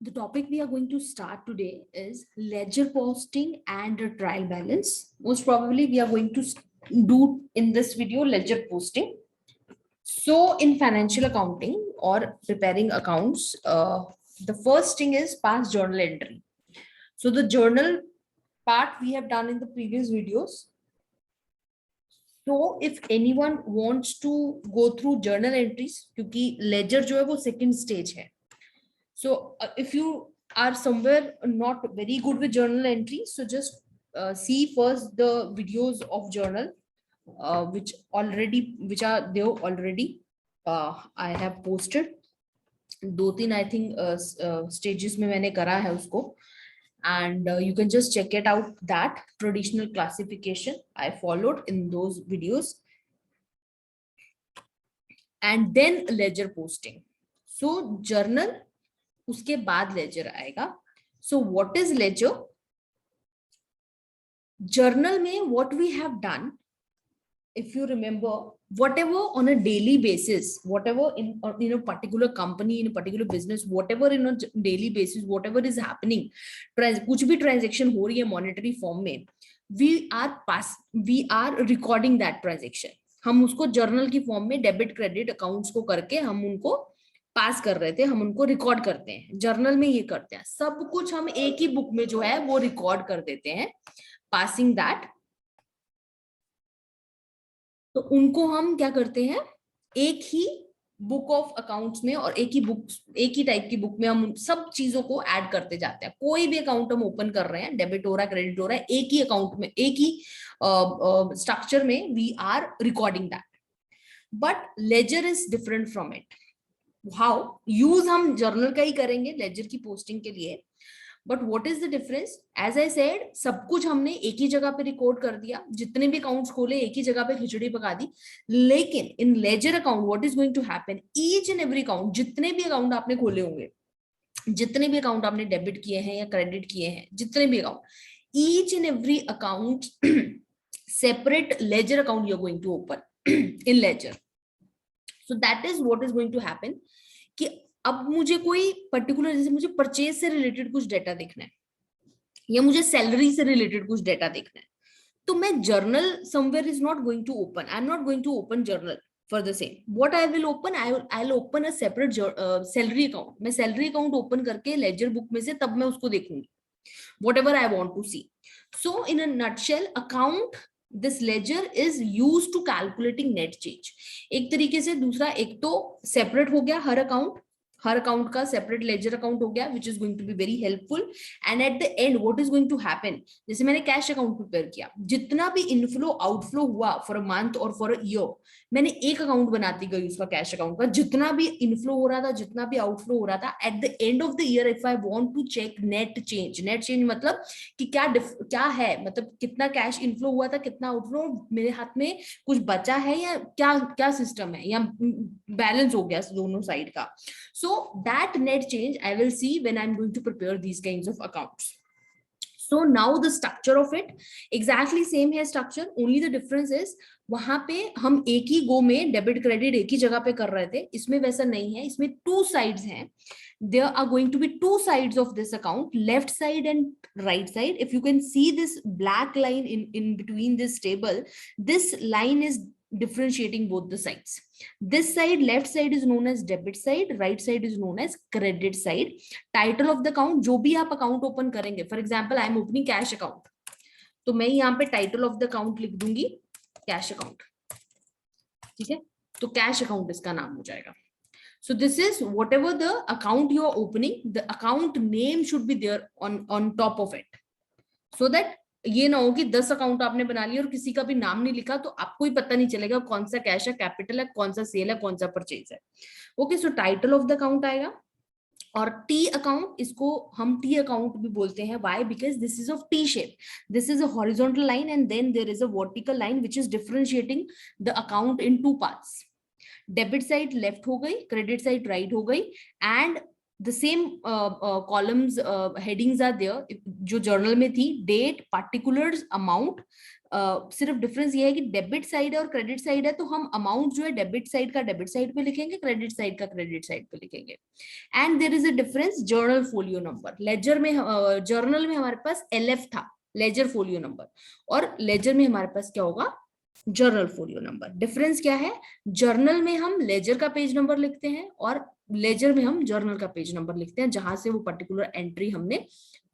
The topic we are going to start today is ledger posting and a trial balance. Most probably, we are going to do in this video ledger posting. So, in financial accounting or preparing accounts, the first thing is past journal entry. So, the journal part we have done in the previous videos. So, if anyone wants to go through journal entries, क्योंकि ledger जो है वो second stage है. So if you are somewhere not very good with journal entries, so just see first the videos of journal which are there already. I have posted दो तीन I think stages में मैंने करा है उसको, and you can just check it out. That traditional classification I followed in those videos, and then ledger posting. So journal उसके बाद ledger आएगा. So what is ledger? Journal में what we have done, if you remember, whatever on a daily basis, whatever in a particular company, in a particular business, whatever in a daily basis, whatever is happening, कुछ भी transaction हो रही है monetary form में, we are recording that transaction. हम उसको journal की form में debit credit accounts को करके हम उनको पास कर रहे थे, हम उनको रिकॉर्ड करते हैं. जर्नल में ये करते हैं, सब कुछ हम एक ही बुक में जो है वो रिकॉर्ड कर देते हैं, पासिंग दैट. तो उनको हम क्या करते हैं, एक ही बुक ऑफ अकाउंट्स में और एक ही टाइप की बुक में हम सब चीजों को ऐड करते जाते हैं. कोई भी अकाउंट हम ओपन कर रहे हैं, डेबिट हो रहा है, क्रेडिट हो रहा है, एक ही अकाउंट में, एक ही स्ट्रक्चर में we are recording that. But ledger is different from it. How use हम जर्नल का ही करेंगे लेजर की पोस्टिंग के लिए. But what is the difference? As I said, सब कुछ हमने एक ही जगह पे रिकॉर्ड कर दिया, जितने भी अकाउंट्स खोले एक ही जगह पे खिचड़ी पका दी. लेकिन in ledger account what is going to happen, each and every account, जितने भी अकाउंट आपने खोले होंगे, जितने भी अकाउंट आपने डेबिट किए हैं या क्रेडिट किए हैं, जितने भी account, each and every account separate ledger account you are going to open in ledger. So that is what is going to happen कि अब मुझे कोई पर्टिकुलर, जैसे मुझे परचेज से रिलेटेड कुछ डेटा देखना है या मुझे सैलरी से रिलेटेड कुछ डेटा देखना है, तो मैं journal somewhere is not going to open. I am not going to open journal for the same. What I will open, I will open a separate salary account. मैं salary account open करके ledger book में से तब मैं उसको देखूंगी, whatever I want to see. So in a nutshell, account, this ledger is used to calculating net change. एक तरीके से. दूसरा, एक तो सेपरेट हो गया हर अकाउंट का सेपरेट लेजर अकाउंट हो गया, which is going to be very helpful. And at the end what is going to happen, जैसे मैंने कैश अकाउंट प्रिपेयर किया, जितना भी इनफ्लो आउटफ्लो हुआ फॉर अ मंथ और फॉर अ ईयर, मैंने एक अकाउंट बनाती गई उसका, कैश अकाउंट का. जितना भी इनफ्लो हो रहा था, जितना भी आउटफ्लो हो रहा था, at the end of the year if I want to check net change मतलब कि क्या है, मतलब कितना कैश इनफ्लो हुआ था, कितना आउटफ्लो, मेरे हाथ में कुछ बचा है या क्या सिस्टम है, या बैलेंस हो गया दोनों साइड का. So that net change I will see when I'm going to prepare these kinds of accounts. So now the structure of it exactly same है structure, only the difference is वहां पे हम एक ही गो में डेबिट क्रेडिट एक ही जगह पे कर रहे थे. इसमें वैसा नहीं है, इसमें two sides हैं. There are going to be two sides of this account, left side and right side. If you can see this black line in between this table, this line is differentiating both the sides. This side, left side is known as debit side, right side is known as credit side. Title of the account, जो भी आप account open करेंगे, for example I am opening cash account, तो मैं यहाँ पे title of the account लिख दूंगी cash account. ठीक है, तो cash account इसका नाम हो जाएगा. So this is whatever the account you are opening, the account name should be there on top of it, so that ये ना हो कि 10 अकाउंट आपने बना लिया और किसी का भी नाम नहीं लिखा, तो आपको ही पता नहीं चलेगा कौन सा कैश है, कैपिटल है, कौन सा सेल है, कौन सा परचेज है. Okay, so title of the account आएगा. और टी अकाउंट, इसको हम टी अकाउंट भी बोलते हैं. Why? Because this is of T shape. This is a horizontal line and then there is a vertical line which is differentiating the account in two parts. Debit side left हो गई, credit side right हो गई, and the same columns headings are there जो journal में थी, date, particulars, amount, सिर्फ difference ये है कि डेबिट साइड है और क्रेडिट साइड है, तो हम अमाउंट जो है डेबिट साइड का डेबिट साइड पे लिखेंगे, क्रेडिट साइड का क्रेडिट साइड पे लिखेंगे। And there is a difference journal folio number. Ledger में जर्नल में हमारे पास LF था, लेजर फोलियो नंबर, और लेजर में हमारे पास क्या होगा, जर्नल फोलियो नंबर। डिफरेंस क्या है, जर्नल में हम लेजर का पेज नंबर लिखते हैं और लेजर में हम जर्नल का पेज नंबर लिखते हैं, जहां से वो पर्टिकुलर एंट्री हमने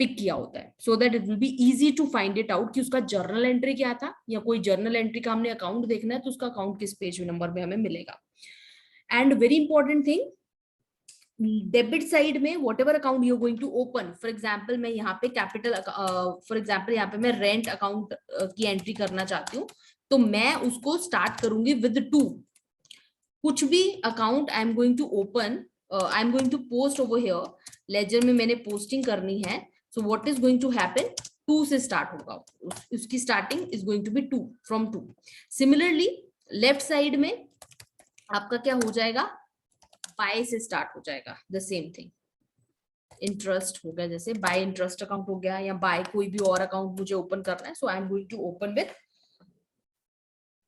पिक किया होता है, so that it will be easy to find it out कि उसका जर्नल एंट्री क्या था, या कोई जर्नल एंट्री का हमने अकाउंट देखना है तो उसका अकाउंट किस पेज नंबर में हमें मिलेगा। And very important thing, debit side में whatever account you going to open, for example मैं यहाँ पे कैपिटल, फॉर एग्जाम्पल यहाँ पे मैं रेंट अकाउंट की एंट्री करना चाहती हूँ, तो मैं उसको स्टार्ट करूंगी विद 2। कुछ भी account I am going to open, I am going to post over here, ledger में मैंने पोस्टिंग करनी है, so what is going to happen, 2 से स्टार्ट होगा, उसकी starting is going to be 2, from 2। Similarly left side में आपका क्या हो जाएगा, बाय से स्टार्ट हो जाएगा, द सेम थिंग। इंटरेस्ट हो गया, जैसे बाय इंटरेस्ट अकाउंट हो गया, या बाय कोई भी और अकाउंट मुझे ओपन करना है, so I am going to open with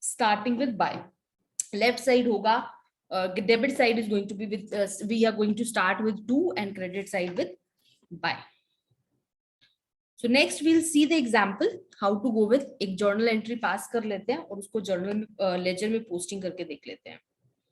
starting with by. Left side होगा, debit side is going to be with, we are going to start with 2 and credit side with by. So next will see the example how to go with, एक journal entry pass कर लेते हैं और उसको journal में laser में posting करके देख लेते हैं।